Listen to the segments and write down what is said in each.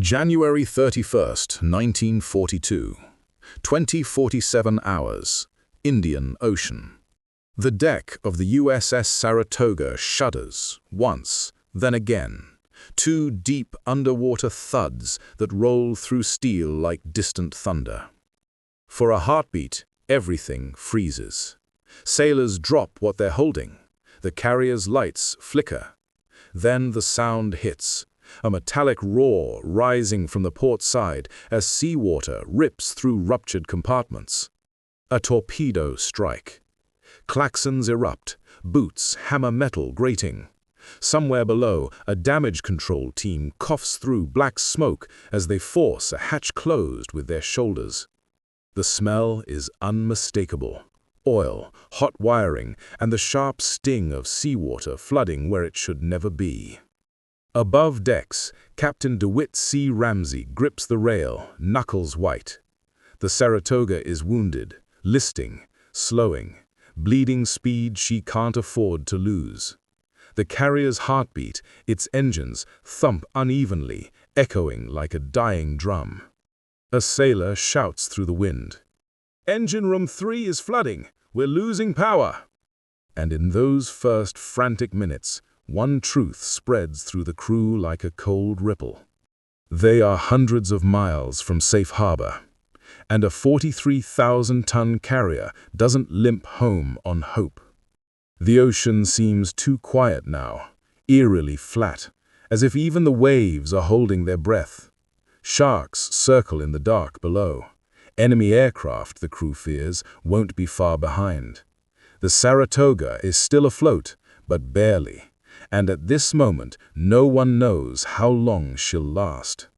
January 31st, 1942. 20:47 hours. Indian Ocean. The deck of the USS Saratoga shudders, once, then again. Two deep underwater thuds that roll through steel like distant thunder. For a heartbeat, everything freezes. Sailors drop what they're holding. The carrier's lights flicker. Then the sound hits. A metallic roar rising from the port side as seawater rips through ruptured compartments. A torpedo strike. Klaxons erupt, boots hammer metal grating. Somewhere below, a damage control team coughs through black smoke as they force a hatch closed with their shoulders. The smell is unmistakable. Oil, hot wiring, and the sharp sting of seawater flooding where it should never be. Above decks, Captain DeWitt C. Ramsey grips the rail, knuckles white. The Saratoga is wounded, listing, slowing, bleeding speed she can't afford to lose. The carrier's heartbeat, its engines, thump unevenly, echoing like a dying drum. A sailor shouts through the wind. "Engine room 3 is flooding. We're losing power." And in those first frantic minutes, one truth spreads through the crew like a cold ripple. They are hundreds of miles from safe harbor, and a 43,000-ton carrier doesn't limp home on hope. The ocean seems too quiet now, eerily flat, as if even the waves are holding their breath. Sharks circle in the dark below. Enemy aircraft, the crew fears, won't be far behind. The Saratoga is still afloat, but barely. And at this moment, no one knows how long she'll last.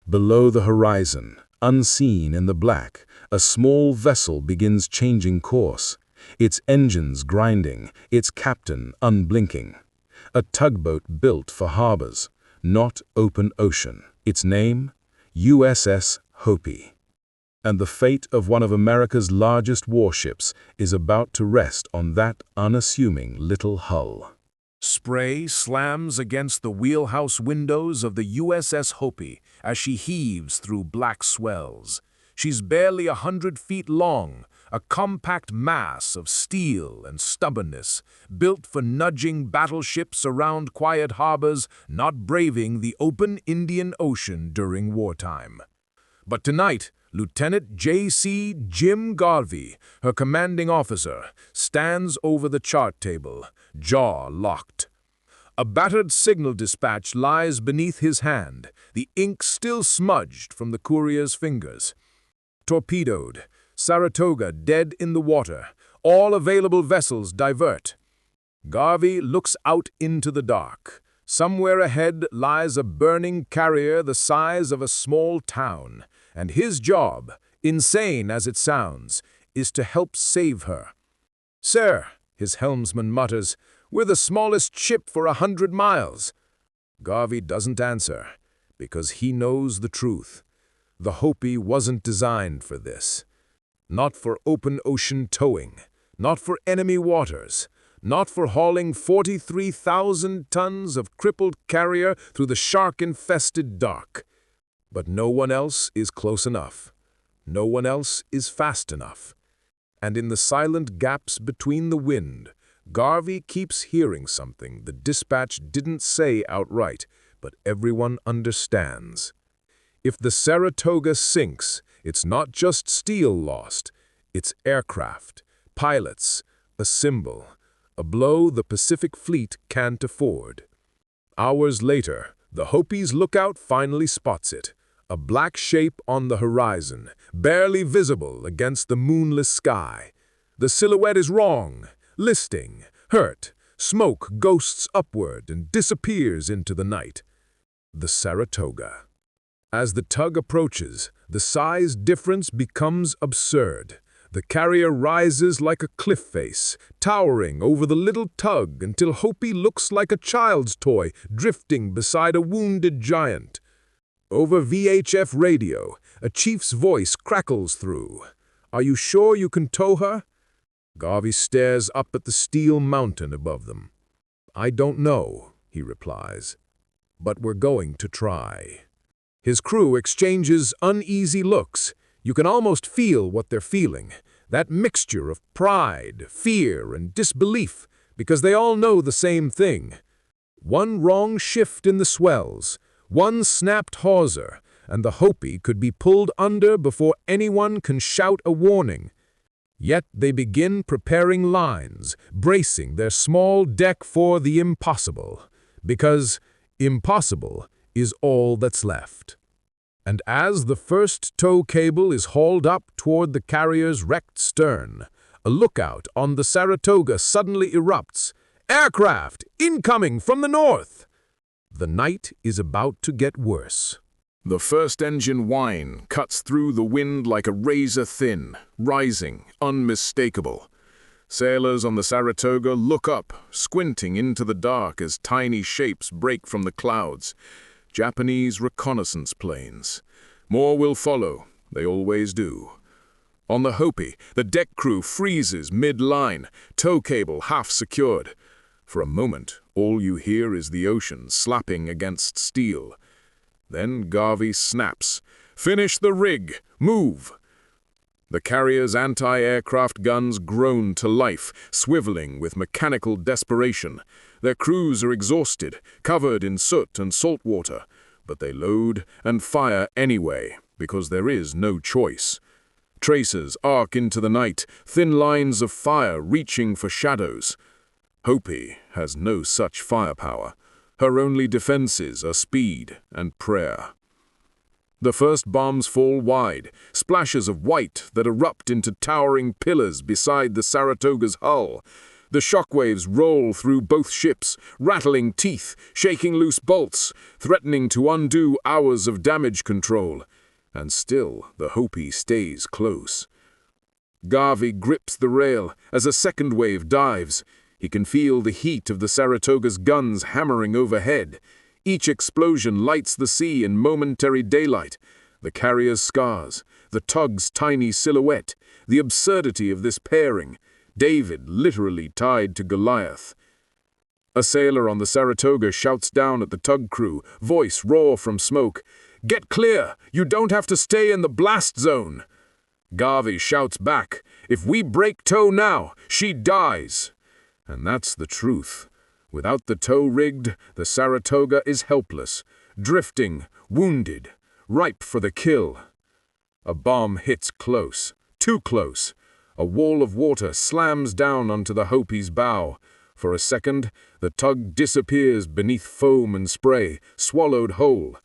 Below the horizon, unseen in the black, a small vessel begins changing course, its engines grinding, its captain unblinking. A tugboat built for harbors, not open ocean. Its name? USS Hopi. And the fate of one of America's largest warships is about to rest on that unassuming little hull. Spray slams against the wheelhouse windows of the USS Hopi as she heaves through black swells. She's barely 100 feet long, a compact mass of steel and stubbornness, built for nudging battleships around quiet harbors, not braving the open Indian Ocean during wartime. But tonight, Lieutenant J.C. Jim Garvey, her commanding officer, stands over the chart table, jaw locked. A battered signal dispatch lies beneath his hand, the ink still smudged from the courier's fingers. Torpedoed, Saratoga dead in the water, all available vessels divert. Garvey looks out into the dark. Somewhere ahead lies a burning carrier the size of a small town, and his job, insane as it sounds, is to help save her. "Sir," his helmsman mutters, "we're the smallest ship for 100 miles. Garvey doesn't answer, because he knows the truth. The Hopi wasn't designed for this. Not for open ocean towing, not for enemy waters, not for hauling 43,000 tons of crippled carrier through the shark-infested dark. But no one else is close enough. No one else is fast enough. And in the silent gaps between the wind, Garvey keeps hearing something the dispatch didn't say outright, but everyone understands. If the Saratoga sinks, it's not just steel lost, it's aircraft, pilots, a symbol, a blow the Pacific Fleet can't afford. Hours later, the Hopi's lookout finally spots it. A black shape on the horizon, barely visible against the moonless sky. The silhouette is wrong, listing, hurt, smoke ghosts upward and disappears into the night. The Saratoga. As the tug approaches, the size difference becomes absurd. The carrier rises like a cliff face, towering over the little tug until Hopi looks like a child's toy drifting beside a wounded giant. Over VHF radio, a chief's voice crackles through. "Are you sure you can tow her?" Garvey stares up at the steel mountain above them. "I don't know," he replies, "but we're going to try." His crew exchanges uneasy looks. You can almost feel what they're feeling, that mixture of pride, fear, and disbelief, because they all know the same thing. One wrong shift in the swells, one snapped hawser, and the Hopi could be pulled under before anyone can shout a warning. Yet they begin preparing lines, bracing their small deck for the impossible, because impossible is all that's left. And as the first tow cable is hauled up toward the carrier's wrecked stern, a lookout on the Saratoga suddenly erupts. "Aircraft! Incoming from the north!" The night is about to get worse. The first engine whine cuts through the wind like a razor thin, rising, unmistakable. Sailors on the Saratoga look up, squinting into the dark as tiny shapes break from the clouds. Japanese reconnaissance planes. More will follow, they always do. On the Hopi, the deck crew freezes mid-line, tow cable half secured. For a moment, all you hear is the ocean slapping against steel. Then Garvey snaps. "Finish the rig! Move!" The carrier's anti-aircraft guns groan to life, swiveling with mechanical desperation. Their crews are exhausted, covered in soot and salt water, but they load and fire anyway, because there is no choice. Tracers arc into the night, thin lines of fire reaching for shadows. Hopi has no such firepower. Her only defenses are speed and prayer. The first bombs fall wide, splashes of white that erupt into towering pillars beside the Saratoga's hull. The shockwaves roll through both ships, rattling teeth, shaking loose bolts, threatening to undo hours of damage control. And still the Hopi stays close. Garvey grips the rail as a second wave dives. He can feel the heat of the Saratoga's guns hammering overhead. Each explosion lights the sea in momentary daylight. The carrier's scars, the tug's tiny silhouette, the absurdity of this pairing. David literally tied to Goliath. A sailor on the Saratoga shouts down at the tug crew, voice raw from smoke. "Get clear! You don't have to stay in the blast zone!" Garvey shouts back, "If we break tow now, she dies!" And that's the truth. Without the tow rigged, the Saratoga is helpless, drifting, wounded, ripe for the kill. A bomb hits close, too close. A wall of water slams down onto the Hopi's bow. For a second, the tug disappears beneath foam and spray, swallowed whole.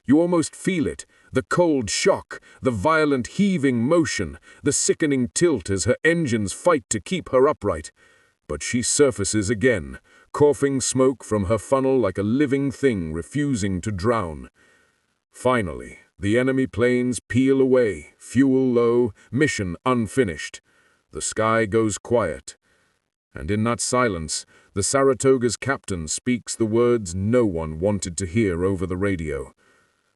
You almost feel it, the cold shock, the violent heaving motion, the sickening tilt as her engines fight to keep her upright. But she surfaces again, coughing smoke from her funnel like a living thing refusing to drown. Finally, the enemy planes peel away, fuel low, mission unfinished. The sky goes quiet. And in that silence, the Saratoga's captain speaks the words no one wanted to hear over the radio.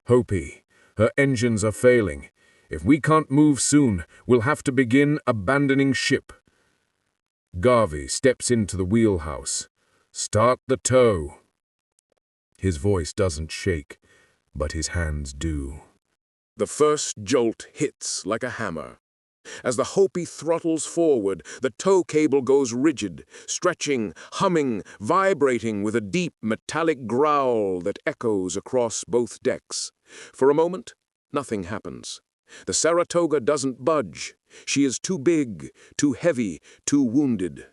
"Hopi, her engines are failing. If we can't move soon, we'll have to begin abandoning ship." Garvey steps into the wheelhouse. "Start the tow." His voice doesn't shake, but his hands do. The first jolt hits like a hammer. As the Hopi throttles forward, the tow cable goes rigid, stretching, humming, vibrating with a deep metallic growl that echoes across both decks. For a moment, nothing happens. The Saratoga doesn't budge. She is too big, too heavy, too wounded.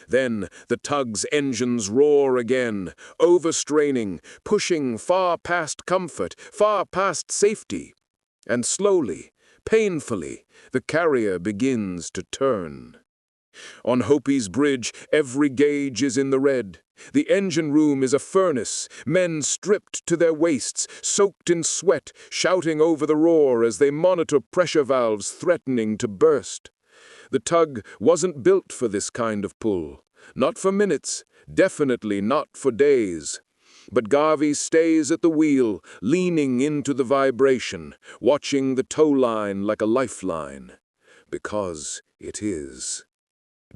Then the tug's engines roar again, overstraining, pushing far past comfort, far past safety. And slowly, painfully, the carrier begins to turn. On Hopi's bridge, every gauge is in the red. The engine room is a furnace, men stripped to their waists, soaked in sweat, shouting over the roar as they monitor pressure valves threatening to burst. The tug wasn't built for this kind of pull. Not for minutes, definitely not for days. But Garvey stays at the wheel, leaning into the vibration, watching the tow line like a lifeline. Because it is.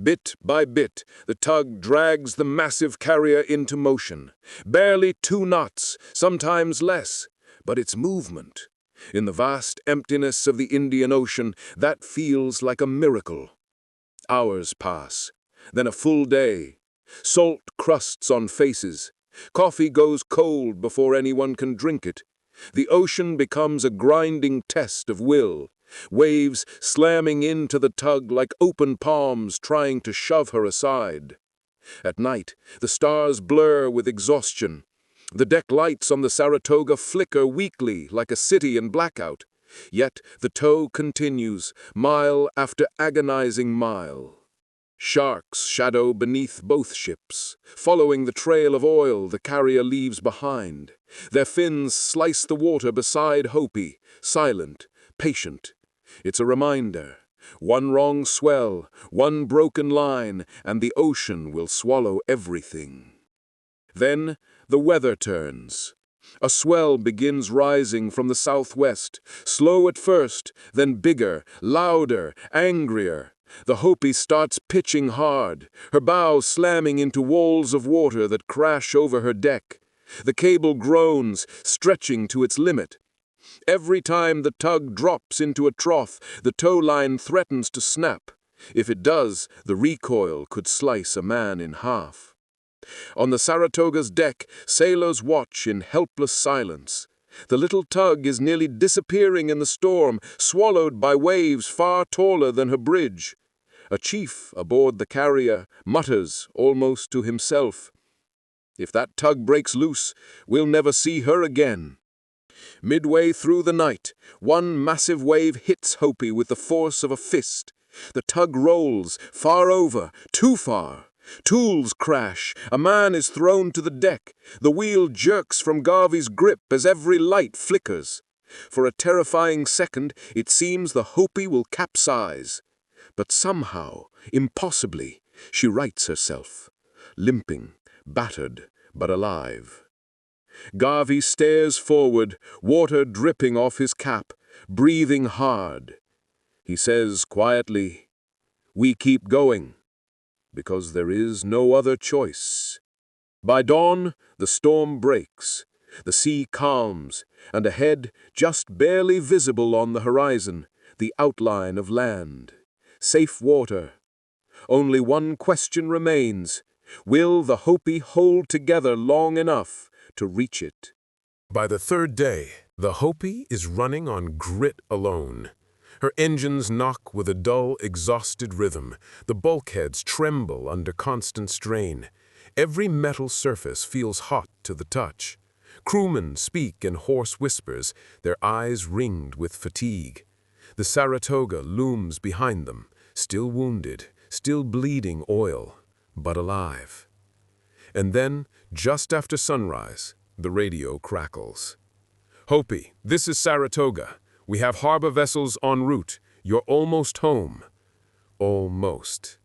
Bit by bit, the tug drags the massive carrier into motion. Barely 2 knots, sometimes less. but its movement. In the vast emptiness of the Indian Ocean, that feels like a miracle. Hours pass, then a full day. Salt crusts on faces. Coffee goes cold before anyone can drink it. The ocean becomes a grinding test of will, waves slamming into the tug like open palms trying to shove her aside. At night, the stars blur with exhaustion. The deck lights on the Saratoga flicker weakly like a city in blackout. Yet the tow continues, mile after agonizing mile. Sharks shadow beneath both ships, following the trail of oil the carrier leaves behind. Their fins slice the water beside Hopi, silent, patient. It's a reminder. One wrong swell, one broken line, and the ocean will swallow everything. Then the weather turns. A swell begins rising from the southwest, slow at first, then bigger, louder, angrier. The Hopi starts pitching hard, her bow slamming into walls of water that crash over her deck. The cable groans, stretching to its limit. Every time the tug drops into a trough, the tow line threatens to snap. If it does, the recoil could slice a man in half. On the Saratoga's deck, sailors watch in helpless silence. The little tug is nearly disappearing in the storm, swallowed by waves far taller than her bridge. A chief aboard the carrier mutters, almost to himself, "If that tug breaks loose, we'll never see her again." Midway through the night, one massive wave hits Hopi with the force of a fist. The tug rolls, far over, too far. Tools crash, a man is thrown to the deck. The wheel jerks from Garvey's grip as every light flickers. For a terrifying second, it seems the Hopi will capsize. But somehow, impossibly, she rights herself, limping, battered, but alive. Garvey stares forward, water dripping off his cap, breathing hard. He says quietly, "We keep going, because there is no other choice." By dawn, the storm breaks. The sea calms, and ahead, just barely visible on the horizon, the outline of land. Safe water. Only one question remains. Will the Hopi hold together long enough to reach it? By the third day, the Hopi is running on grit alone. Her engines knock with a dull, exhausted rhythm. The bulkheads tremble under constant strain. Every metal surface feels hot to the touch. Crewmen speak in hoarse whispers, their eyes ringed with fatigue. The Saratoga looms behind them, still wounded, still bleeding oil, but alive. And then, just after sunrise, the radio crackles. "Hopi, this is Saratoga. We have harbor vessels en route. You're almost home." Almost.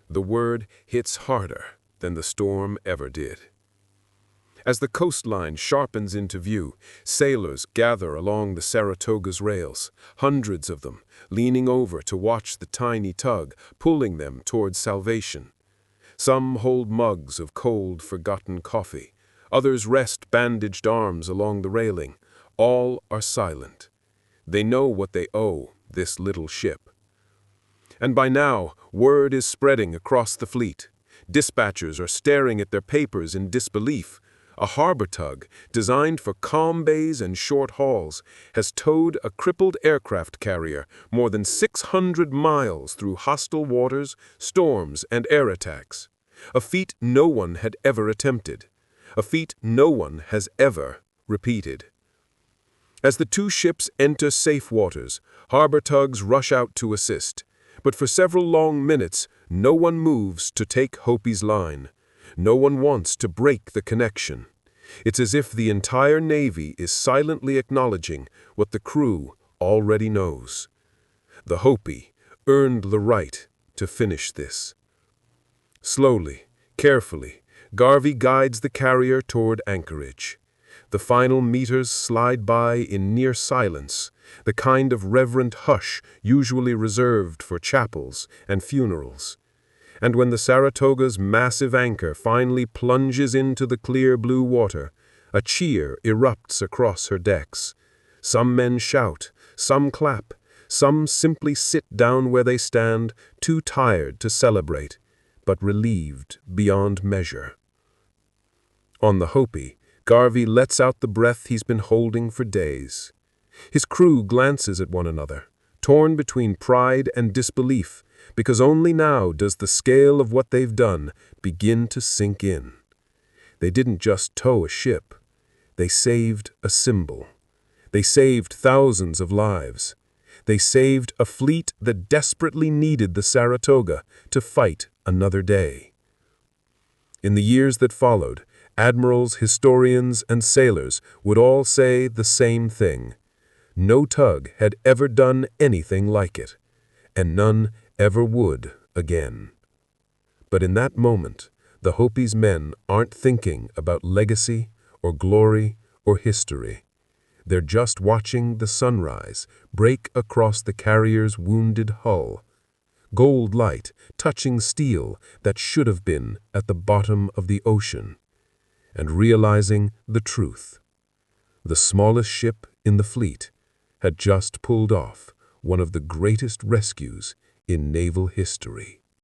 The word hits harder than the storm ever did. As the coastline sharpens into view, sailors gather along the Saratoga's rails, hundreds of them, leaning over to watch the tiny tug, pulling them towards salvation. Some hold mugs of cold, forgotten coffee. Others rest bandaged arms along the railing. All are silent. They know what they owe this little ship. And by now, word is spreading across the fleet. Dispatchers are staring at their papers in disbelief. A harbor tug, designed for calm bays and short hauls, has towed a crippled aircraft carrier more than 600 miles through hostile waters, storms, and air attacks. A feat no one had ever attempted. A feat no one has ever repeated. As the two ships enter safe waters, harbor tugs rush out to assist. But for several long minutes, no one moves to take Hopi's line. No one wants to break the connection. It's as if the entire Navy is silently acknowledging what the crew already knows. The Hopi earned the right to finish this. Slowly, carefully, Garvey guides the carrier toward anchorage. The final meters slide by in near silence, the kind of reverent hush usually reserved for chapels and funerals. And when the Saratoga's massive anchor finally plunges into the clear blue water, A cheer erupts across her decks. Some men shout, some clap, some simply sit down where they stand, too tired to celebrate, but relieved beyond measure. On the Hopi, Garvey lets out the breath he's been holding for days. His crew glances at one another, torn between pride and disbelief, because only now does the scale of what they've done begin to sink in. They didn't just tow a ship. They saved a symbol. They saved thousands of lives. They saved a fleet that desperately needed the Saratoga to fight another day. In the years that followed, admirals, historians, and sailors would all say the same thing. No tug had ever done anything like it, and none ever would again. But in that moment, the Hopi's men aren't thinking about legacy or glory or history. They're just watching the sunrise break across the carrier's wounded hull, gold light touching steel that should have been at the bottom of the ocean, and realizing the truth. The smallest ship in the fleet had just pulled off one of the greatest rescues in naval history.